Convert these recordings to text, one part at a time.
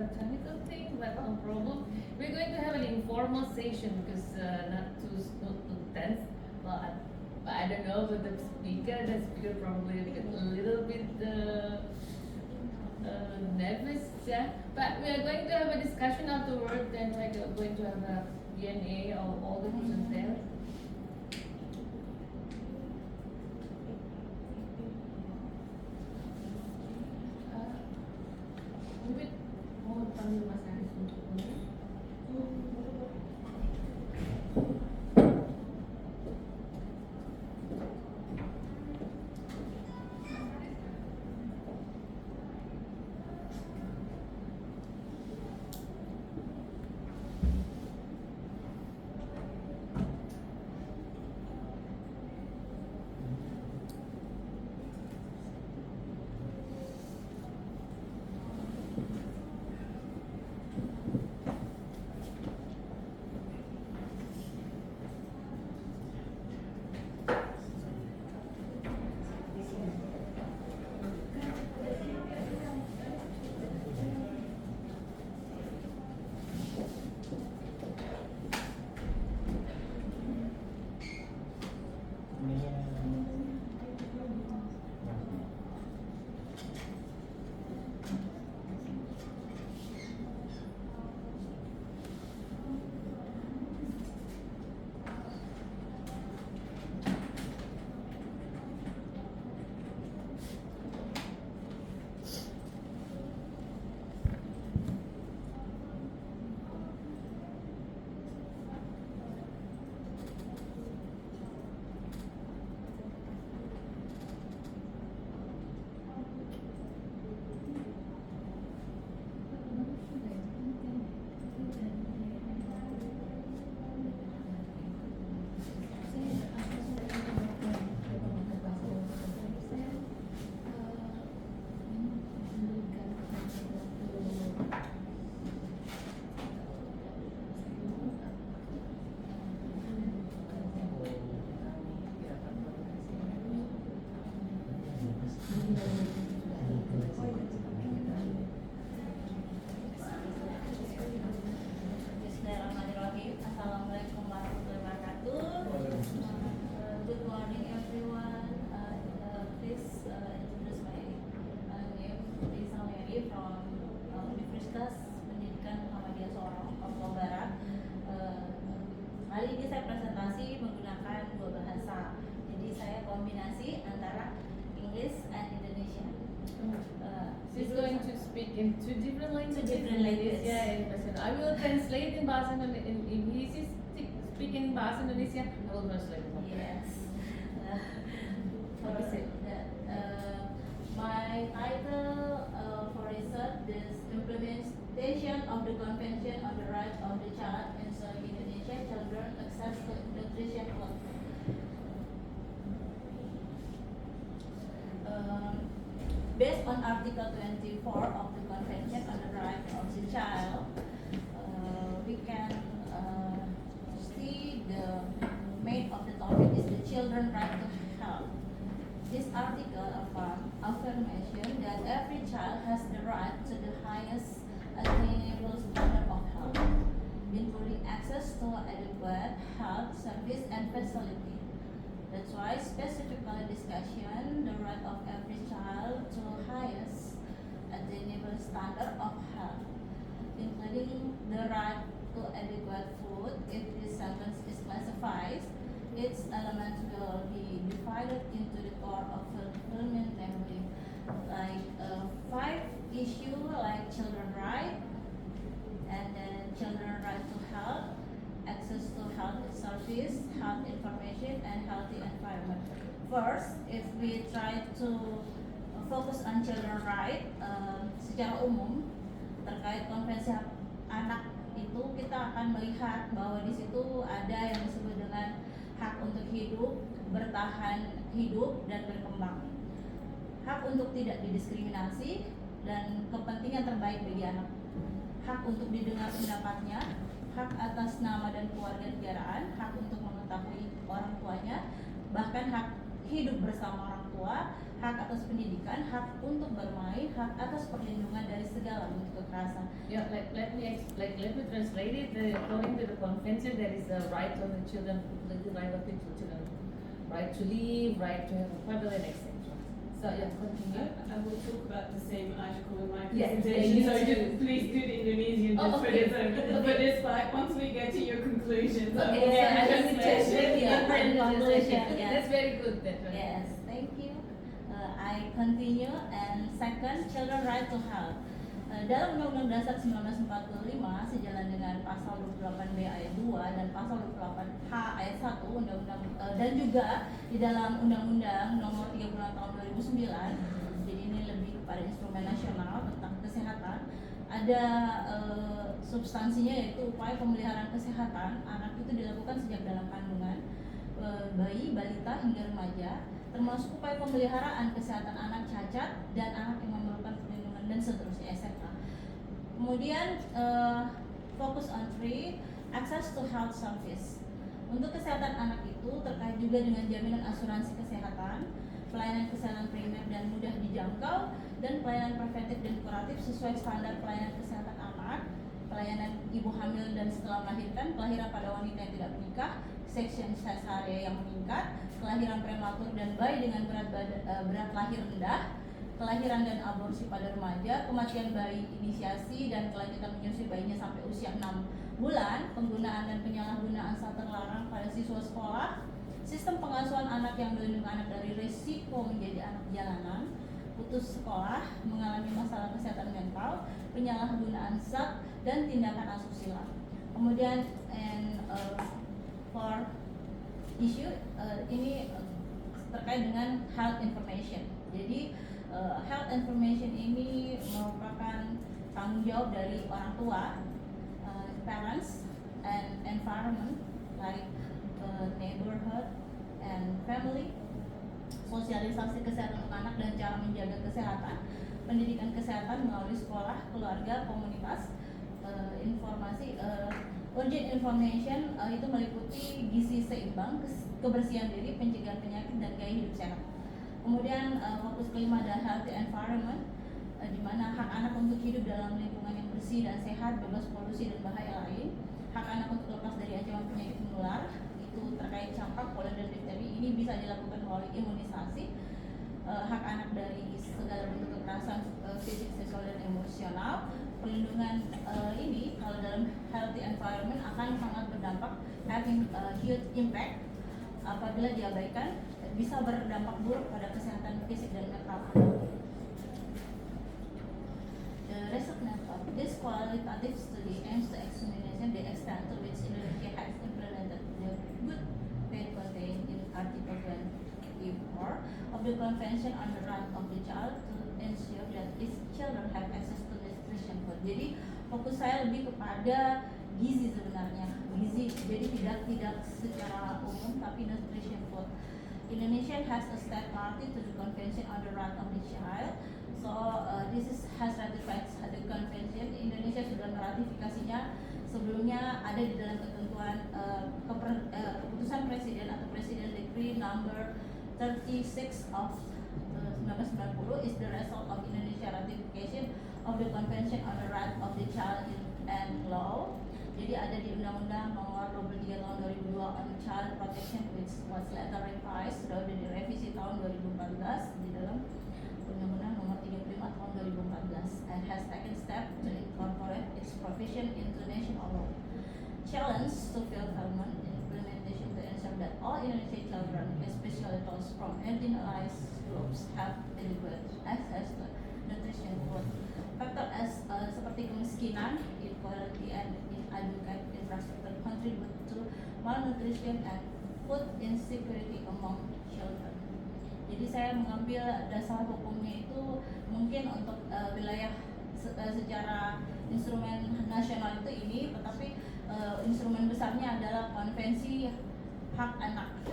technical thing, but no problem. We're going to have an informal session because not too tense, but I don't know. But the speaker probably a little bit nervous, yeah. But we are going to have a discussion afterward. Then we're going to have a Q&A of all the questions there. Mungkin mau panggil Mas Aris untuk mulai. Bismillahirrahmanirrahim. Assalamualaikum warahmatullahi wabarakatuh. Good morning everyone. Please introduce my name, Risa Mary from Universitas Pendidikan Muhammadiyah Sorong, Papua Barat. Kali ini saya presentasi menggunakan dua bahasa. Jadi saya kombinasi antara English and Indonesian. She's going to speak in two different languages. Yes. And Indonesia. I will translate in bahasa Indonesia. If he is speaking bahasa Indonesia, I will translate. Yes. My title for research is implementation of the Convention on the Right of the Child in Indonesia, children access to nutrition food. Based on Article 24 of the Convention on the Right of the Child, we can see the main of the topic is the children's right to health. This article affirmation that every child has the right to the highest attainable standard of health, including access to adequate health service and facility. That's why specifically discussion the right of every child to highest attainable standard of health, including the right to adequate food. If this sentence is classified, its elements will be divided into the core of fulfillment, namely like 5 issues like children right, and then children right to health, access to health service, health information, and healthy environment. First, if we try to focus on children right, secara umum terkait konvensi hak anak itu kita akan melihat bahwa di situ ada yang disebut dengan hak untuk hidup, bertahan hidup, dan berkembang, hak untuk tidak didiskriminasi, dan kepentingan terbaik bagi anak, hak untuk didengar pendapatnya, hak atas nama dan keluarga negaraan, hak untuk mengetahui orang tuanya, bahkan hak hidup bersama orang tua, hak atas pendidikan, hak untuk bermain, hak atas perlindungan dari segala bentuk kekerasan. Yeah, let me translate it. According to the convention, there is a right of the children, the right of the children, right to live, right to have a father, and etc. So yeah, continue. I will talk about the same article in my Yes, presentation, so you too. just please do the Indonesian just Oh, for okay. this part. Once we get to your conclusions, I Okay, will so get I the think it's just translation. very Yeah, different conclusion, translation. yes. That's very good. That one. Yes, thank you. I continue. And second, children right to health. Dalam Undang-Undang Dasar 1945 sejalan dengan pasal 28B ayat 2 dan pasal 28H ayat 1 Undang-Undang dan juga di dalam Undang-Undang Nomor 36 Tahun 2009. Jadi ini lebih kepada instrumen nasional tentang kesehatan. Ada substansinya yaitu upaya pemeliharaan kesehatan anak itu dilakukan sejak dalam kandungan, bayi, balita hingga remaja, termasuk upaya pemeliharaan kesehatan anak cacat dan anak yang memerlukan perlindungan dan seterusnya etc. Kemudian fokus on 3, access to health service. Untuk kesehatan anak itu terkait juga dengan jaminan asuransi kesehatan, pelayanan kesehatan primer dan mudah dijangkau, dan pelayanan preventif dan kuratif sesuai standar pelayanan kesehatan anak, pelayanan ibu hamil dan setelah melahirkan, kelahiran pada wanita yang tidak menikah, section cesarea yang meningkat, kelahiran prematur dan bayi dengan berat lahir rendah, kelahiran dan aborsi pada remaja, kematian bayi inisiasi dan kelanjutan menyusui bayinya sampai usia 6 bulan, penggunaan dan penyalahgunaan saat terlarang pada siswa sekolah, sistem pengasuhan anak yang melindungi anak dari risiko menjadi anak jalanan, putus sekolah, mengalami masalah kesehatan mental, penyalahgunaan zat, dan tindakan asusila. Kemudian for issue ini terkait dengan health information. Jadi health information ini merupakan tanggung jawab dari orang tua, parents, and environment like neighborhood and family, sosialisasi kesehatan untuk anak dan cara menjaga kesehatan, pendidikan kesehatan melalui sekolah, keluarga, komunitas, informasi, urgent information itu meliputi gizi seimbang, kebersihan diri, pencegahan penyakit, dan gaya hidup sehat. Kemudian fokus kelima adalah healthy environment, di mana hak anak untuk hidup dalam lingkungan yang bersih dan sehat, bebas polusi dan bahaya lain, hak anak untuk lepas dari ancaman penyakit menular, itu terkait campak, polio dan difteri, ini bisa dilakukan melalui imunisasi, hak anak dari segala bentuk kekerasan fisik, seksual dan emosional. Perlindungan ini kalau dalam healthy environment akan sangat berdampak, having huge impact apabila diabaikan, bisa berdampak buruk pada kesehatan fisik dan mental anak. The result of this qualitative study aims to examine the extent to which Indonesia has implemented the good faith contained in Article 24 of the Convention on the Right of the Child to ensure that its children have access to nutrition food. Jadi fokus saya lebih kepada gizi sebenarnya, gizi. Jadi tidak secara umum, tapi nutrition food. Indonesia has a state party to the Convention on the Right of the Child. So has ratified the convention. Indonesia sudah meratifikasinya. Sebelumnya ada di dalam ketentuan keputusan presiden atau Presiden Decree number 36 of 1990 is the result of Indonesia ratification of the Convention on the Right of the Child and law. Jadi ada di Undang-Undang Nomor 23 Tahun 2002 on Child Protection, which was later revised, sudah direvisi tahun 2014 di dalam Undang-Undang Nomor 35 Tahun 2014, and has taken step to incorporate its provision into national law. Challenge to fulfillment implementation to ensure that all Indonesian children, especially those from marginalized groups, have adequate access to nutrition food. Faktor seperti kemiskinan, inequality, and inadequate infrastructure contribute to malnutrition and food insecurity among children. Jadi saya mengambil dasar hukumnya itu mungkin untuk wilayah secara instrumen nasional itu ini, tetapi instrumen besarnya adalah Konvensi Hak Anak,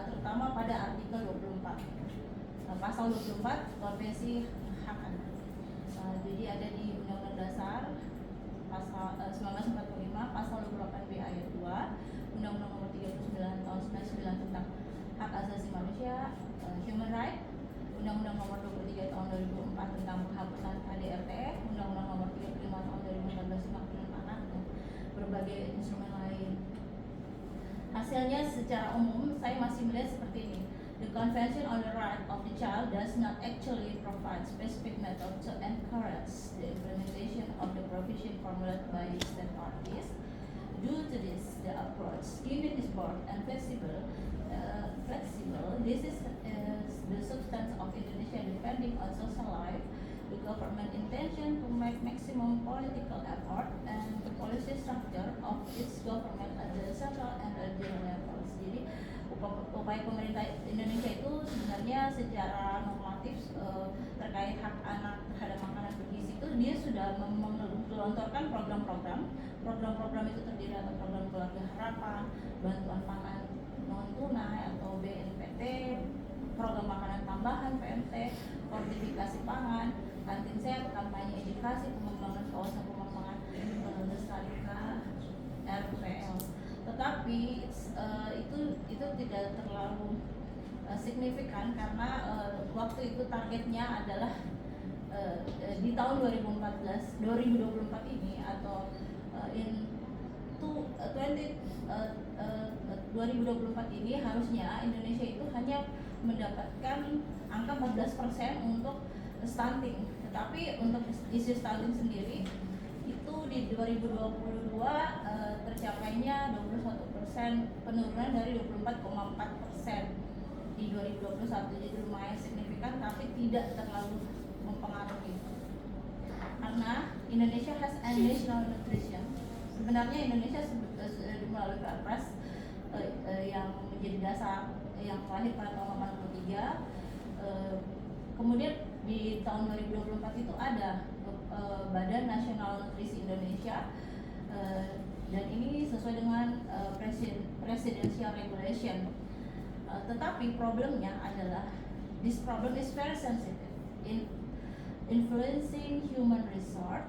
terutama pada artikel 24, pasal 24 Konvensi Hak Anak. Jadi ada di Undang-Undang Dasar pasal 1945, pasal 28B ayat 2, Undang-Undang Nomor 39 Tahun 99 tentang Hak Asasi Manusia, Human Right, Undang-Undang Nomor 23 Tahun 2004 tentang penghapusan KDRT, Undang-Undang Nomor 35 Tahun 2014 tentang perlindungan anak, dan berbagai instrumen lain. Hasilnya secara umum saya masih melihat seperti ini. The Convention on the Right of the Child does not actually provide specific method to encourage the implementation of the provision formulated by state parties. Due to this, the approach given is broad and flexible. This is the substance of Indonesia depending on social life, the government intention to make maximum political effort, and the policy structure of its government at the central and regional levels. Jadi upaya pemerintah Indonesia itu sebenarnya secara normatif terkait hak anak terhadap makanan bergizi itu dia sudah menggelontorkan program-program itu terdiri atas program keluarga harapan, bantuan pangan non tunai atau BNPT, program makanan tambahan PMT, fortifikasi pangan, kantin sehat, kampanye edukasi, pengembangan kawasan rumah pangan lestarikan RPL. Tetapi itu tidak terlalu signifikan karena waktu itu targetnya adalah di tahun 2024 ini atau in 2024 ini harusnya Indonesia itu hanya mendapatkan angka 14% untuk stunting. Tetapi untuk isu stunting sendiri itu di 2022 tercapainya 21%, penurunan dari 24,4% di 2021. Jadi lumayan signifikan tapi tidak terlalu mempengaruhi. Karena Indonesia has a national nutrition. Sebenarnya Indonesia melalui Perpres yang menjadi dasar yang lahir pada tahun 83. Kemudian di tahun 2024 itu ada Badan Nasional Nutrisi Indonesia, dan ini sesuai dengan Presidential Regulation. Tetapi problemnya adalah this problem is very sensitive in influencing human resource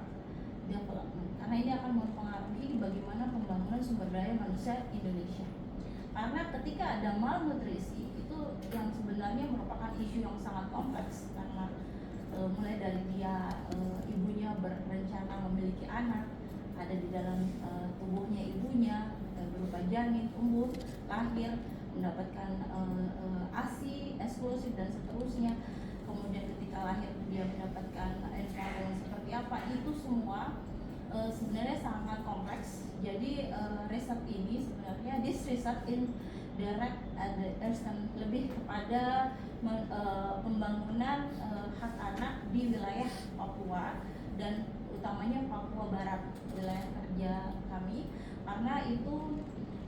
development, karena ini akan mempengaruhi bagaimana pembangunan sumber daya manusia Indonesia. Karena ketika ada malnutrisi itu yang sebenarnya merupakan isu yang sangat kompleks, karena mulai dari dia ibunya berencana memiliki anak, ada di dalam tubuhnya ibunya berupa janin, tumbuh, lahir, mendapatkan ASI, eksklusif dan seterusnya. Kemudian ketika lahir dia mendapatkan environment seperti apa, itu semua sebenarnya sangat kompleks. Jadi riset ini sebenarnya this research in direct lebih kepada pembangunan hak anak di wilayah Papua dan utamanya Papua Barat, wilayah kerja kami, karena itu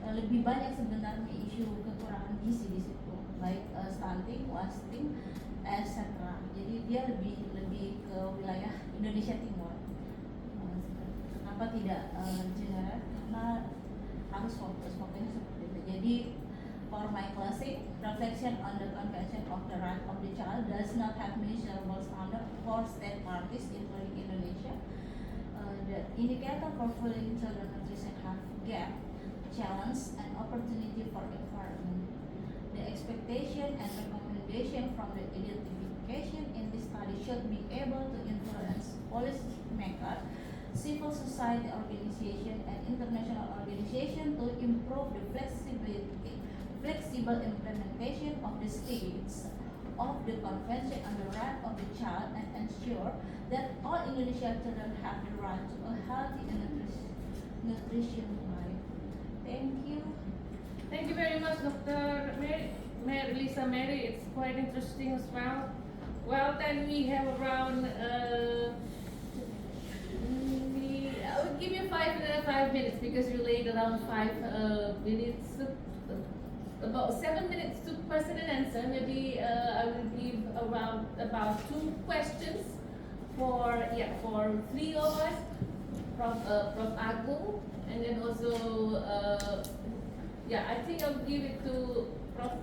lebih banyak sebenarnya isu kekurangan gizi di situ, baik stunting, wasting, etc. Jadi dia lebih ke wilayah Indonesia Timur. Kenapa tidak general? Karena harus fokusnya seperti itu. Jadi for my classic reflection on the Convention of the Right of the Child does not have measurable standard for state parties including Indonesia. The indicator for fulfilling children nutrition have gap, challenge, and opportunity for environment. The expectation and recommendation from the identification in this study should be able to influence policymakers, civil society organization, and international organization to improve the flexible implementation of the states of the Convention on the Right of the Child and ensure that all Indonesian children have the right to a healthy and nutrition life. Thank you. Thank you very much, Dr. Lisa Mary. It's quite interesting as well. Well, then we have around I will give you 5 minutes because you laid around 5 minutes, about 7 minutes to question and answer. Maybe I will give around about 2 questions for 3 of us, Prof. Agung, and then also I think I'll give it to Prof.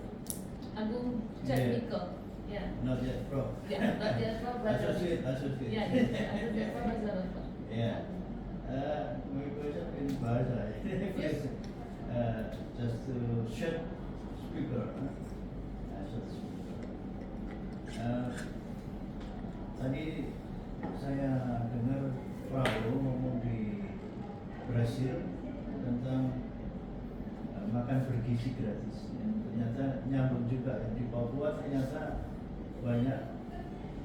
Agung Jatmiko. Yeah. Not yet, Prof. Yeah, not yet, Prof. But Associate. Yeah, associate professor. Yeah. My question in Bahasa. Yes. Just to shut speaker. Tadi saya dengar Prabowo ngomong di Brasil tentang makan bergizi gratis. Ternyata nyambung juga di Papua, ternyata banyak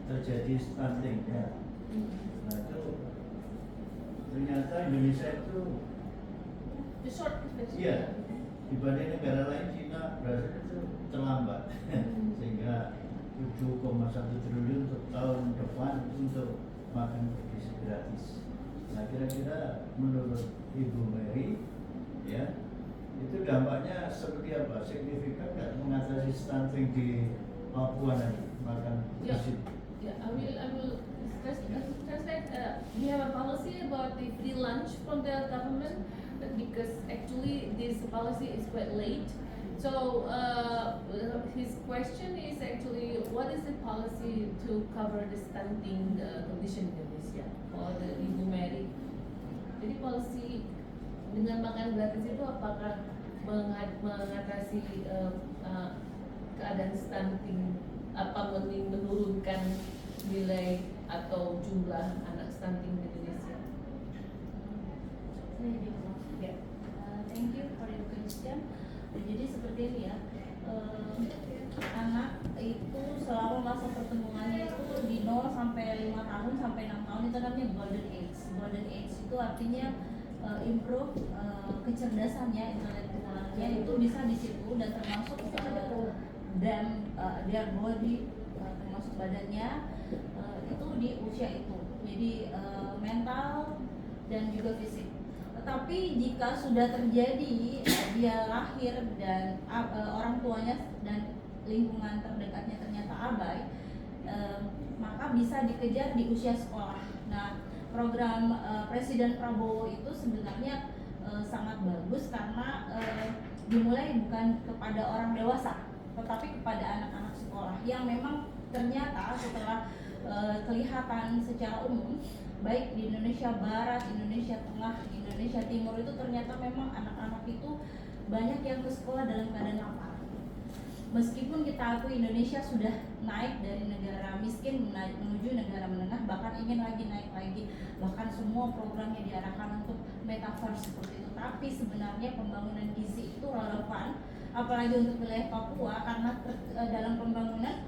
terjadi stunting ya. Nah itu ternyata Indonesia itu The short version. iya dibanding negara lain, Cina, Brasil itu terlambat sehingga 7,1 triliun untuk tahun depan untuk makan bergizi gratis. Nah kira-kira menurut Ibu Mary ya itu dampaknya seperti apa? Signifikan nggak mengatasi stunting di Papua nanti makan Yeah. gizi? Yeah, I will translate. We have a policy about the free lunch from the government, but because actually this policy is quite late. So his question is actually what is the policy to cover the stunting condition in Indonesia for the Ibu Mary? Jadi policy dengan makan gratis itu apakah mengatasi keadaan stunting, apa menurunkan nilai atau jumlah anak stunting di Indonesia? Yeah. Thank you for your question. Jadi seperti ini ya, anak itu selama masa perkembangannya itu di 0 sampai 5 tahun sampai 6 tahun itu namanya golden age. Golden age itu artinya improve kecerdasannya, intelektualnya itu bisa di situ dan termasuk their body, termasuk badannya itu di usia itu. Jadi mental dan juga fisik. Tetapi jika sudah terjadi dia lahir dan orang tuanya dan lingkungan terdekatnya ternyata abai, maka bisa dikejar di usia sekolah. Nah, program Presiden Prabowo itu sebenarnya sangat bagus karena dimulai bukan kepada orang dewasa, tetapi kepada anak-anak sekolah yang memang ternyata setelah kelihatan secara umum baik di Indonesia Barat, Indonesia Tengah, Indonesia Timur itu ternyata memang anak-anak itu banyak yang ke sekolah dalam keadaan lapar. Meskipun kita akui Indonesia sudah naik dari negara miskin menuju negara menengah, bahkan ingin lagi naik lagi, bahkan semua programnya diarahkan untuk metaverse seperti itu. Tapi sebenarnya pembangunan gizi itu relevan, apalagi untuk wilayah Papua karena dalam pembangunan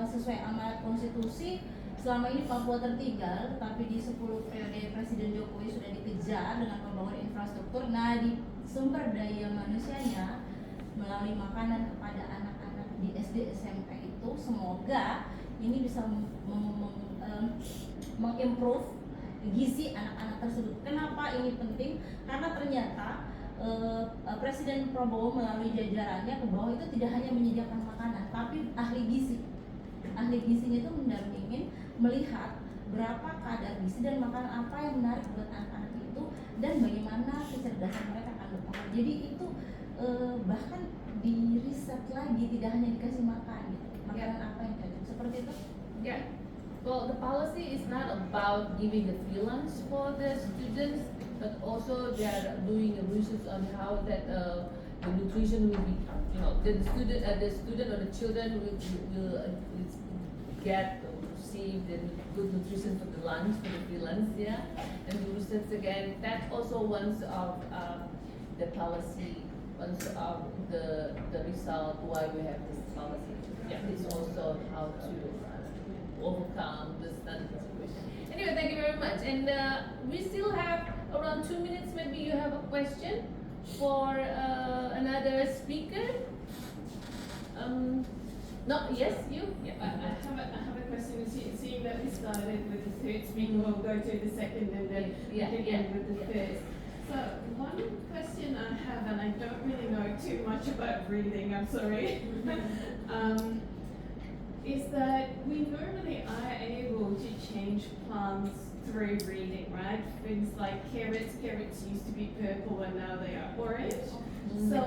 sesuai amanat konstitusi selama ini Papua tertinggal, tetapi di 10 periode Presiden Jokowi sudah dikejar dengan pembangunan infrastruktur. Nah, di sumber daya manusianya melalui makanan kepada anak-anak di SD SMP itu semoga ini bisa mengimprove gizi anak-anak tersebut. Kenapa ini penting? Karena ternyata Presiden Prabowo melalui jajarannya ke bawah itu tidak hanya menyediakan makanan, tapi ahli gizi. Ahli gizinya itu mendampingin melihat berapa kadar gizi dan makanan apa yang menarik buat anak-anak itu dan bagaimana kecerdasan mereka akan berkembang. Jadi itu bahkan di riset lagi, tidak hanya dikasih makan gitu. Makanan apa yang cocok seperti itu? Yeah. Well, the policy is not about giving the free lunch for the students, but also they are doing research on how that the nutrition will be, the student or the children will get receive the good nutrition for the lunch, for the free lunch, yeah. And the research again, that also one of the policy, one of the result why we have this policy. Yeah, it's also how to overcome the stunting situation. Anyway, thank you very much. And we still have around 2 minutes. Maybe you have a question for another speaker. No, yes, you? Yeah. I have a question. Seeing that we started with the third speaker, we'll go to the second and then again with the first. So one question I have, and I don't really know too much about reading, I'm sorry, is that we normally are able to change plants through breeding, right? Things like carrots used to be purple and now they are orange. So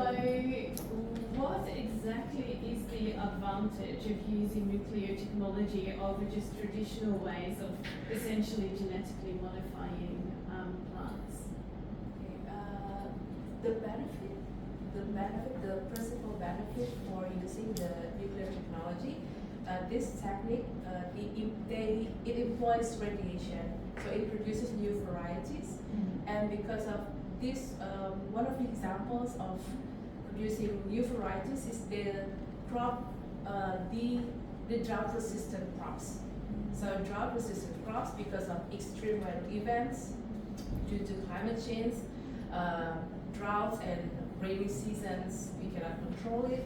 what exactly is the advantage of using nuclear technology over just traditional ways of essentially genetically modifying plants? The principal benefit for using the nuclear technology this technique, it employs radiation, so it produces new varieties. And because of this, one of the examples of producing new varieties is the crop, the drought-resistant crops. So drought-resistant crops, because of extreme weather events due to climate change, droughts and rainy seasons, we cannot control it.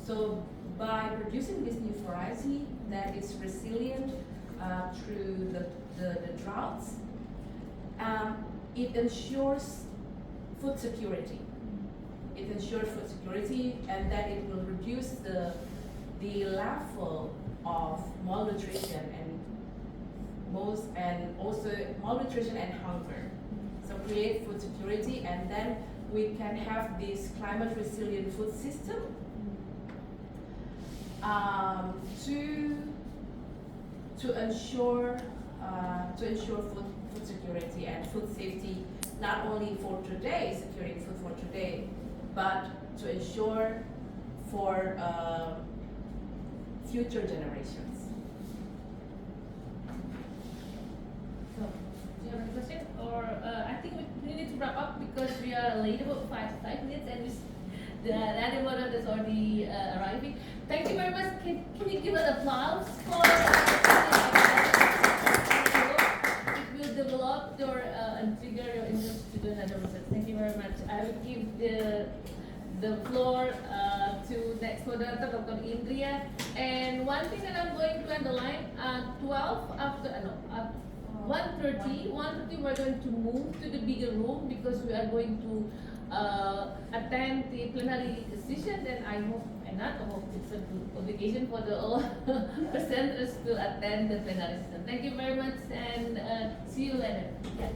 So by producing this new variety that is resilient through the droughts, it ensures food security. It ensures food security, and that it will reduce the level of malnutrition and also malnutrition and hunger. So create food security, and then we can have this climate resilient food system to ensure food security and food safety, not only for today, securing food for today, but to ensure for future generations. So, do you have any question? Or I think we need to wrap up because we are late about 5 minutes, and the other model is already arriving. Thank you very much. Can you give an applause for it will develop your and trigger your interest to do another research. Thank you very much. I will give the floor to next moderator, Dr. Indria. And one thing that I'm going to underline, 1:30 we're going to move to the bigger room because we are going to attend the plenary session. Then I hope, and not hope, it's an obligation for the all presenters to attend the plenary session. Thank you very much, and see you later. Yeah.